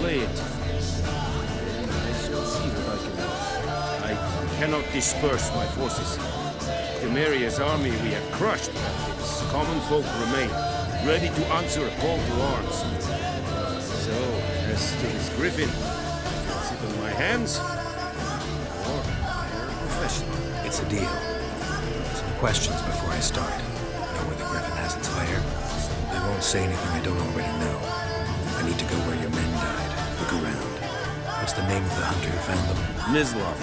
play it. Then I shall see what I can do. I cannot disperse my forces. Temeria's army we have crushed, but its common folk remain, ready to answer a call to arms. So, as to this Griffin, is it on my hands? Or hire a professional? It's a deal. Some questions before I start. Know where the Griffin has its lair? I won't say anything I don't already know. I need to go where your men died. Look around. What's the name of the hunter who found them? Mislav.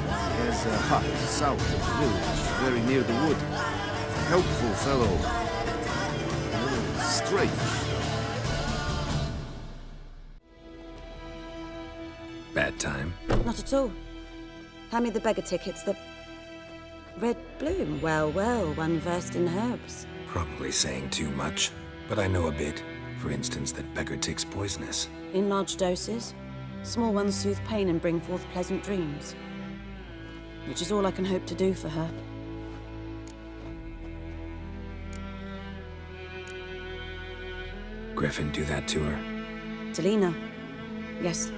He has a hut south of the village, very near the wood. Helpful fellow. A little strange. Bad time? Not at all. Hand me the beggar tickets. The red bloom. Well, well, one versed in herbs. Probably saying too much, but I know a bit. For instance, that beggar tick's poisonous. In large doses. Small ones soothe pain and bring forth pleasant dreams. Which is all I can hope to do for her. Griffin do that to her? Talina. Yes.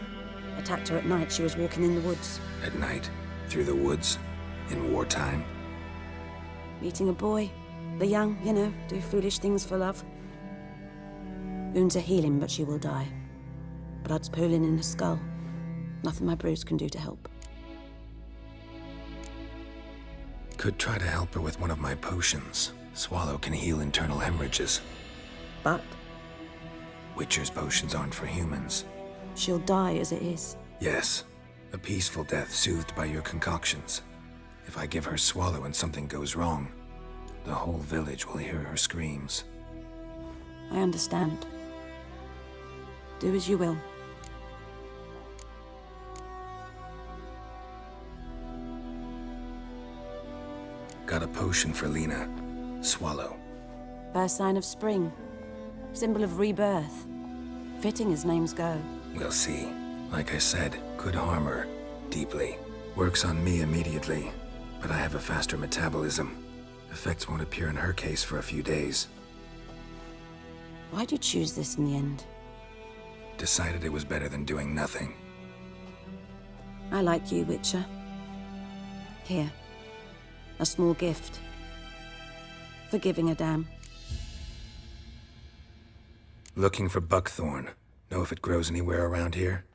Attacked her at night. She was walking in the woods. At night? Through the woods? In wartime? Meeting a boy. The young, you know, do foolish things for love. Wounds are healing, but she will die. Blood's pooling in her skull. Nothing my brews can do to help. Could try to help her with one of my potions. Swallow can heal internal hemorrhages. But Witcher's potions aren't for humans. she'll die as it is. Yes. A peaceful death soothed by your concoctions. If I give her Swallow and something goes wrong, the whole village will hear her screams. I understand. Do as you will. Got a potion for Lena. Swallow. First sign of spring. Symbol of rebirth. Fitting as names go. We'll see. Like I said, could harm her. Deeply. Works on me immediately, but I have a faster metabolism. Effects won't appear in her case for a few days. Why'd you choose this in the end? Decided it was better than doing nothing. I like you, Witcher. Here. A small gift. For giving a damn. Looking for buckthorn. Know if it grows anywhere around here?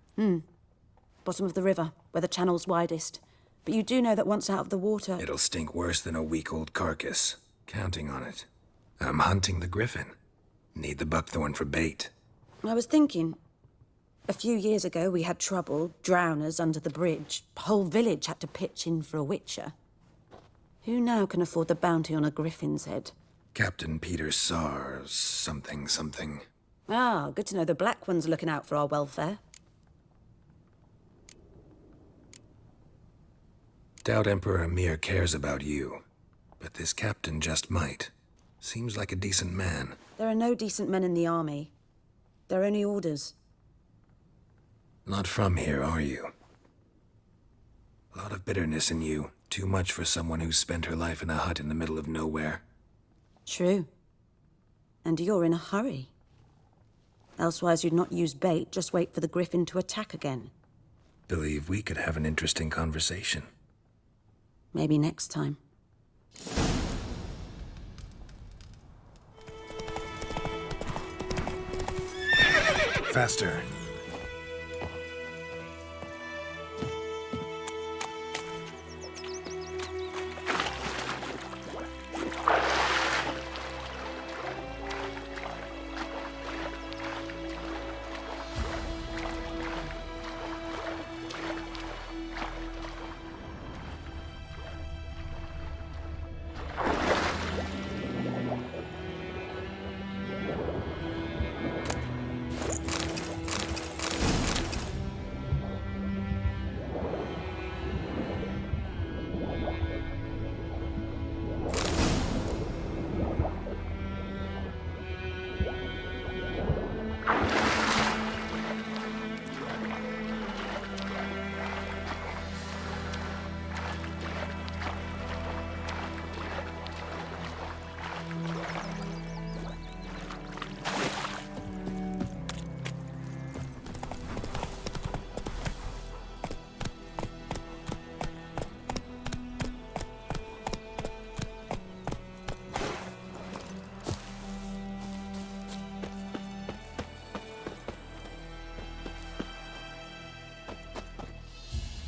Bottom of the river, where the channel's widest. But you do know that once out of the water... It'll stink worse than a week-old carcass. Counting on it. I'm hunting the Griffin. Need the buckthorn for bait. I was thinking... A few years ago, we had trouble, drowners under the bridge. Whole village had to pitch in for a Witcher. Who now can afford the bounty on a Griffin's head? Captain Peter Sars, something. Ah, good to know the Black One's looking out for our welfare. Doubt Emperor Emir cares about you, but this captain just might. Seems like a decent man. There are no decent men in the army. They're only orders. Not from here, are you? A lot of bitterness in you. Too much for someone who's spent her life in a hut in the middle of nowhere. True. And you're in a hurry. Elsewise you'd not use bait, just wait for the Griffin to attack again. Believe we could have an interesting conversation. Maybe next time. Faster.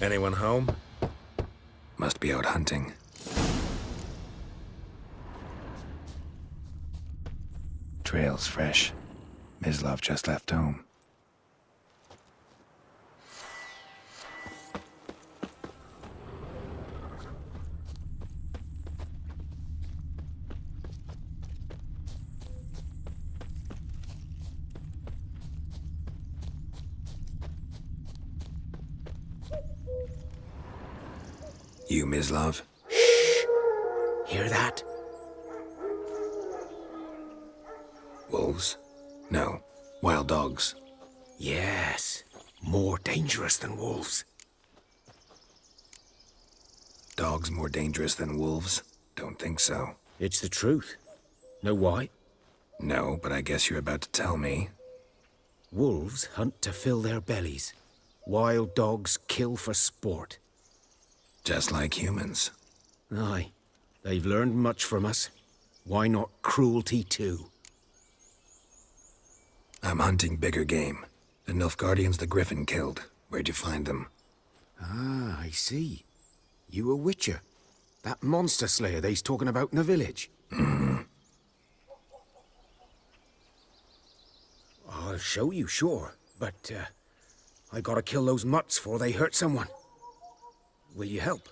Anyone home? Must be out hunting. Trail's fresh. Mislav just left home. You, Mislav? Shh! Hear that? Wolves? No. Wild dogs. Yes. More dangerous than wolves. Dogs more dangerous than wolves? Don't think so. It's the truth. Know why? No, but I guess you're about to tell me. Wolves hunt to fill their bellies. Wild dogs kill for sport. Just like humans. Aye. They've learned much from us. Why not cruelty too? I'm hunting bigger game. The Nilfgaardians the Griffin killed. Where'd you find them? Ah, I see. You a witcher. That monster slayer they's talking about in the village. I'll show you, sure. But, I gotta kill those mutts before they hurt someone. Will you help?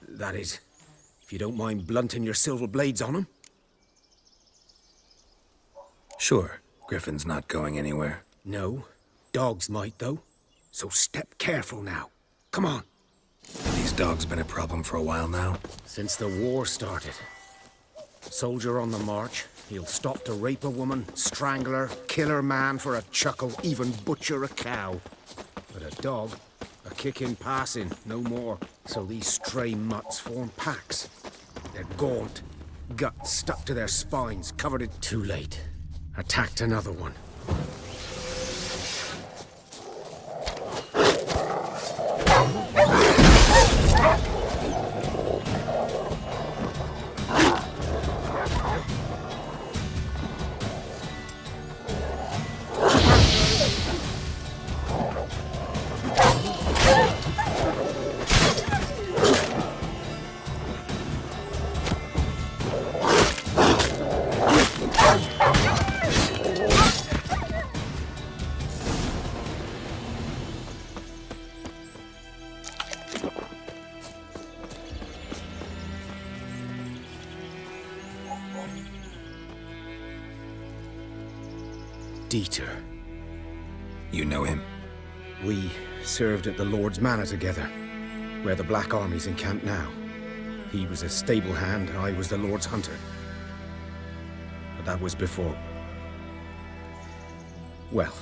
That is, if you don't mind blunting your silver blades on them. Sure. Griffin's not going anywhere. No. Dogs might, though. So step careful now. Come on. These dogs been a problem for a while now? Since the war started. Soldier on the march, he'll stop to rape a woman, strangle her, kill her man for a chuckle, even butcher a cow. But a dog, a kick in passing, no more. So these stray mutts form packs. They're gaunt, guts stuck to their spines, covered in... Too late. Attacked another one. Dieter. You know him? We served at the Lord's Manor together, where the Black Army's encamped now. He was a stable hand, I was the Lord's hunter. But that was before... well,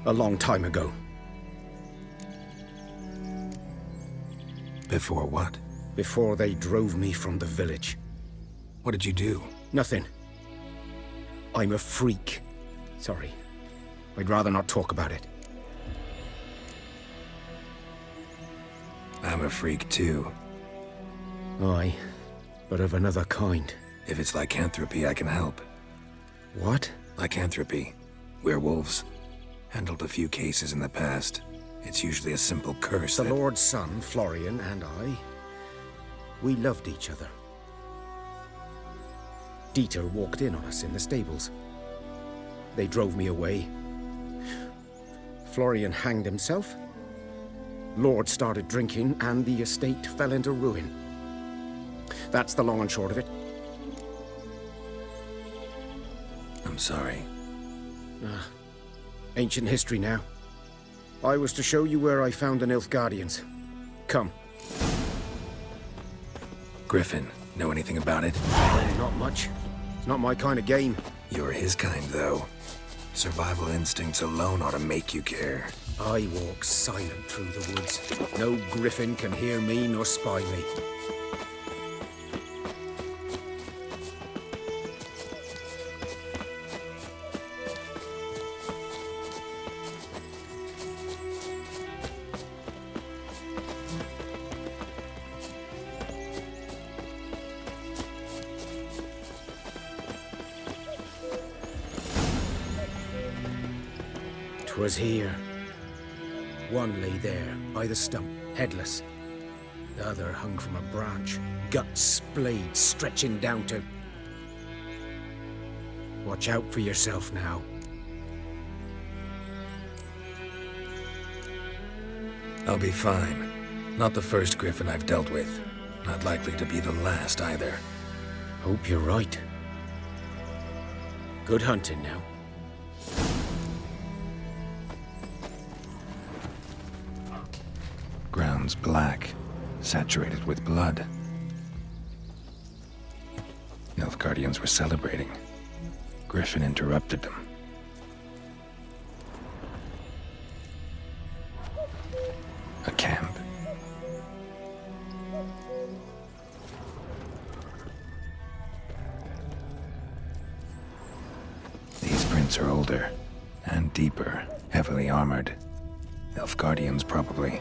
a long time ago. Before what? Before they drove me from the village. What did you do? Nothing. I'm a freak. Sorry. I'd rather not talk about it. I'm a freak too. Aye, but of another kind. If it's lycanthropy, I can help. What? Lycanthropy. Werewolves. Handled a few cases in the past. It's usually a simple curse The that... Lord's son, Florian, and I, we loved each other. Dieter walked in on us in the stables. They drove me away. Florian hanged himself. Lord started drinking, and the estate fell into ruin. That's the long and short of it. I'm sorry. Ancient history now. I was to show you where I found the Nilfgaardians. Come. Griffin, know anything about it? Not much. It's not my kind of game. You're his kind, though. Survival instincts alone ought to make you care. I walk silent through the woods. No Griffin can hear me nor spy me. Was here. One lay there, by the stump, headless. The other hung from a branch, guts splayed, stretching down to... Watch out for yourself now. I'll be fine. Not the first Griffin I've dealt with. Not likely to be the last either. Hope you're right. Good hunting now. Ground's black, saturated with blood. Nilfgaardians were celebrating. Griffin interrupted them. A camp. These prints are older and deeper, heavily armored. Nilfgaardians, probably.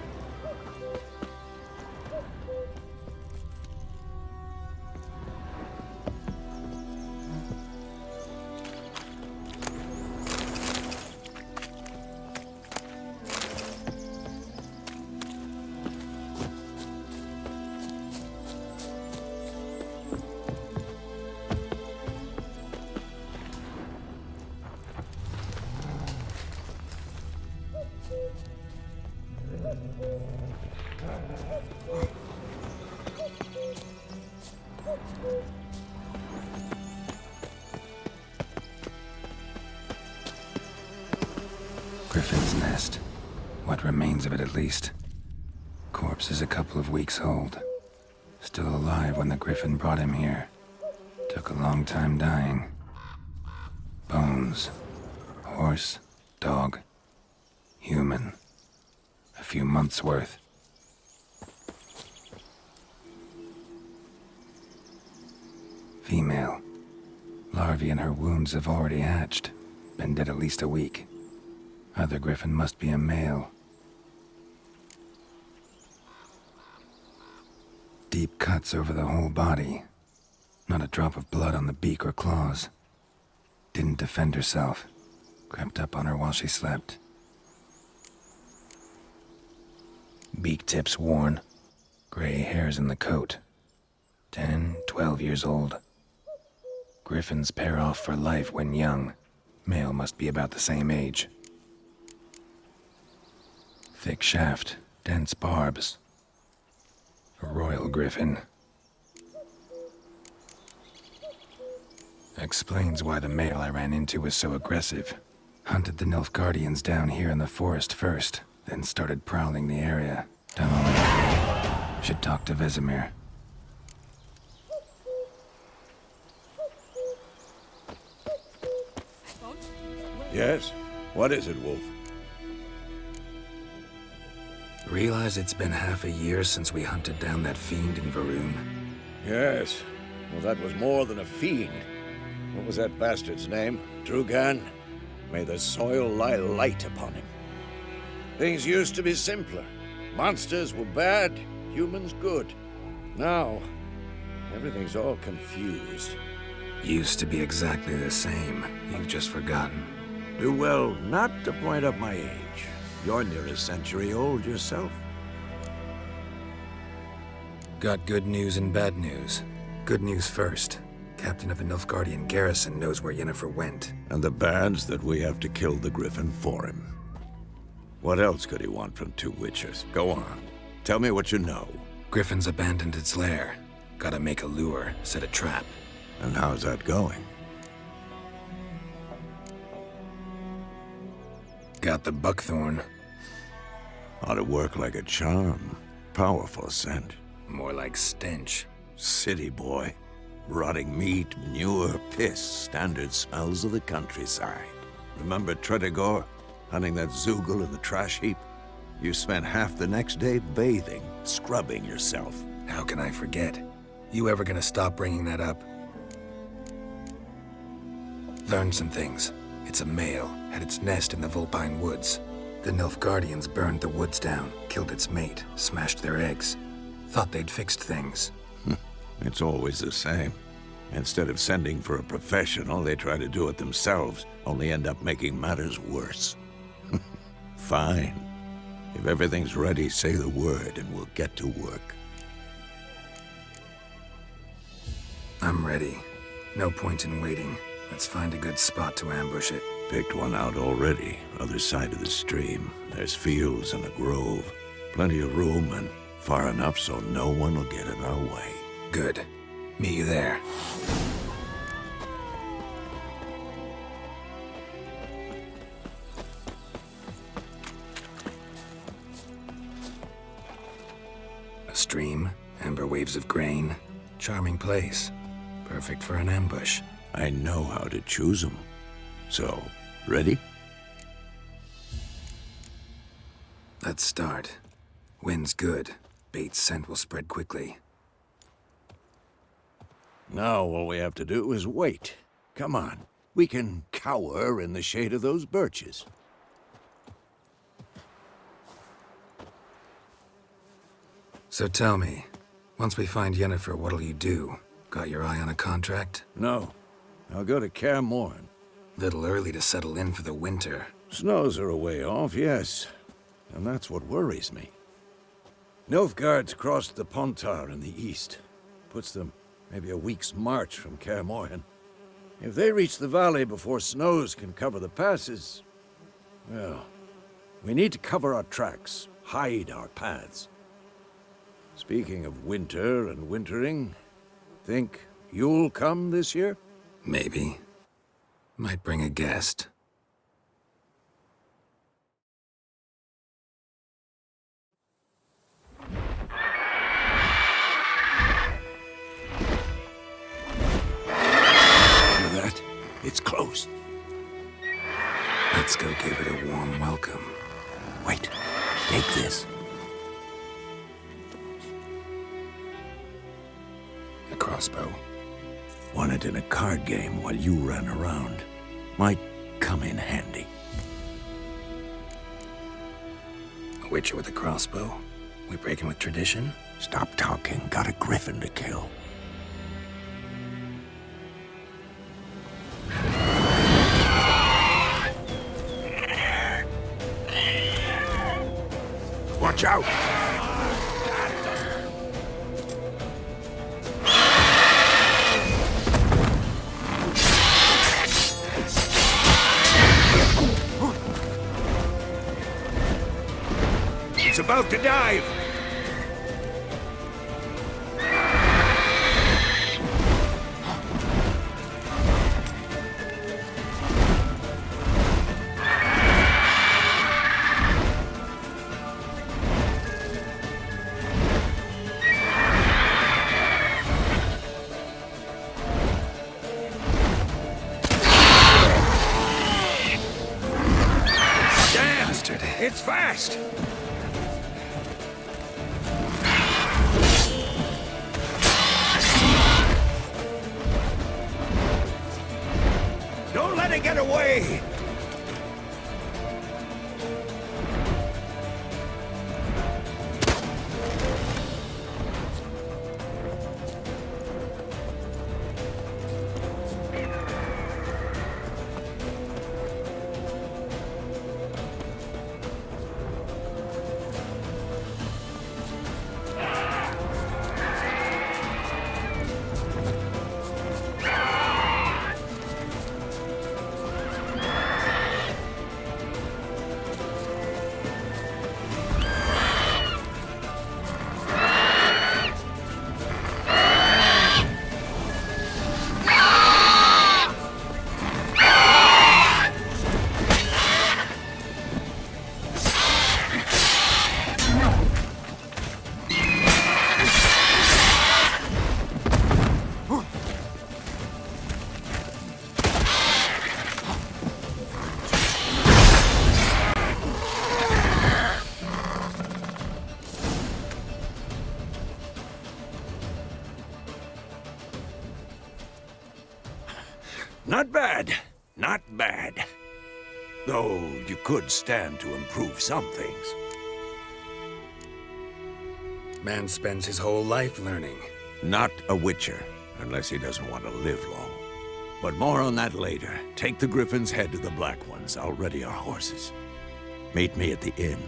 Griffin's nest. What remains of it, at least. Corpse is a couple of weeks old. Still alive when the Griffin brought him here. Took a long time dying. Bones. Horse. Dog. Human. A few months' worth. Female. Larvae in her wounds have already hatched. Been dead at least a week. Other Griffin must be a male. Deep cuts over the whole body. Not a drop of blood on the beak or claws. Didn't defend herself. Crept up on her while she slept. Beak tips worn. Gray hairs in the coat. 10, 12 years old. Griffins pair off for life when young. Male must be about the same age. Thick shaft, dense barbs. A royal griffin. Explains why the male I ran into was so aggressive. Hunted the Nilfgaardians down here in the forest first, then started prowling the area. Done all I could. Should talk to Vesemir. Yes? What is it, Wolf? Realize it's been half a year since we hunted down that fiend in Varun? Yes. Well, that was more than a fiend. What was that bastard's name? Drugan? May the soil lie light upon him. Things used to be simpler. Monsters were bad, humans good. Now, everything's all confused. Used to be exactly the same. You've just forgotten. Do well not to point up my age. You're near a century old yourself. Got good news and bad news. Good news first. Captain of the Nilfgaardian garrison knows where Yennefer went. And the bad's that we have to kill the Griffin for him. What else could he want from two witchers? Go on. Tell me what you know. Griffin's abandoned its lair. Gotta make a lure, set a trap. And how's that going? Got the buckthorn. Ought to work like a charm. Powerful scent. More like stench. City boy. Rotting meat, manure, piss. Standard smells of the countryside. Remember Tretogor? Hunting that Zoogle in the trash heap? You spent half the next day bathing, scrubbing yourself. How can I forget? You ever gonna stop bringing that up? Learned some things. It's a male, had its nest in the Vulpine Woods. The Nilfgaardians burned the woods down, killed its mate, smashed their eggs. Thought they'd fixed things. It's always the same. Instead of sending for a professional, they try to do it themselves, only end up making matters worse. Fine. If everything's ready, say the word and we'll get to work. I'm ready. No point in waiting. Let's find a good spot to ambush it. Picked one out already, other side of the stream. There's fields and a grove. Plenty of room and far enough so no one will get in our way. Good. Meet you there. A stream, amber waves of grain. Charming place. Perfect for an ambush. I know how to choose them. So, ready? Let's start. Wind's good. Bait's scent will spread quickly. Now all we have to do is wait. Come on. We can cower in the shade of those birches. So tell me, once we find Yennefer, what'll you do? Got your eye on a contract? No. I'll go to Kaer Morhen. Little early to settle in for the winter. Snows are a way off, yes. And that's what worries me. Nilfgaard's crossed the Pontar in the east. Puts them maybe a week's march from Kaer Morhen. If they reach the valley before snows can cover the passes, well, we need to cover our tracks, hide our paths. Speaking of winter and wintering, think you'll come this year? Maybe. Might bring a guest. Hear that? It's close. Let's go give it a warm welcome. Wait, take this. A crossbow. Won it in a card game while you ran around. Might come in handy. A witcher with a crossbow? We breaking with tradition? Stop talking. Got a griffin to kill. Watch out! It's about to dive! It's fast! Don't let it get away! Not bad. Not bad. Though you could stand to improve some things. Man spends his whole life learning. Not a witcher, unless he doesn't want to live long. But more on that later. Take the Griffins, head to the Black Ones. I'll ready our horses. Meet me at the inn.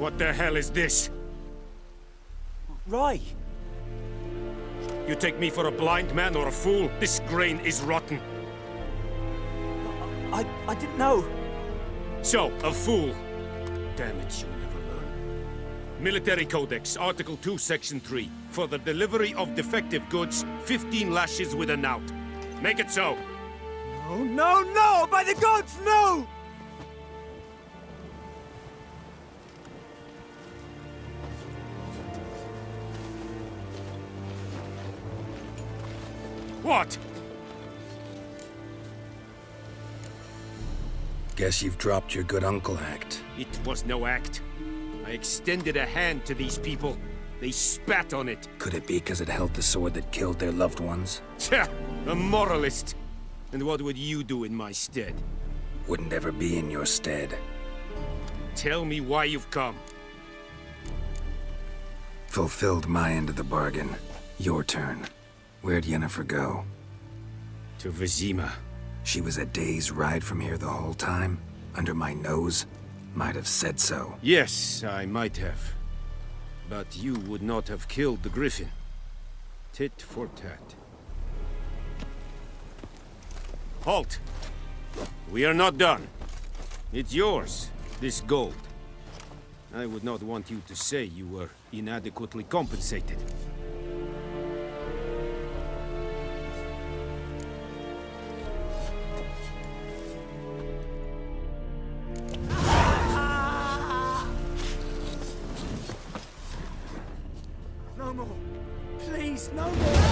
What the hell is this? Rye! You take me for a blind man or a fool? This grain is rotten. I didn't know. So, a fool. Damn it, you'll never learn. Military Codex, Article 2, Section 3. For the delivery of defective goods, 15 lashes with a knout. Make it so. Oh, no, no! By the gods, no! What? Guess you've dropped your good uncle act. It was no act. I extended a hand to these people. They spat on it. Could it be because it held the sword that killed their loved ones? Tja, a moralist. And what would you do in my stead? Wouldn't ever be in your stead. Tell me why you've come. Fulfilled my end of the bargain. Your turn. Where'd Yennefer go? To Vesemir. She was a day's ride from here the whole time? Under my nose? Might have said so. Yes, I might have. But you would not have killed the Griffin. Tit for tat. Halt! We are not done. It's yours, this gold. I would not want you to say you were inadequately compensated. No more. Please, no more.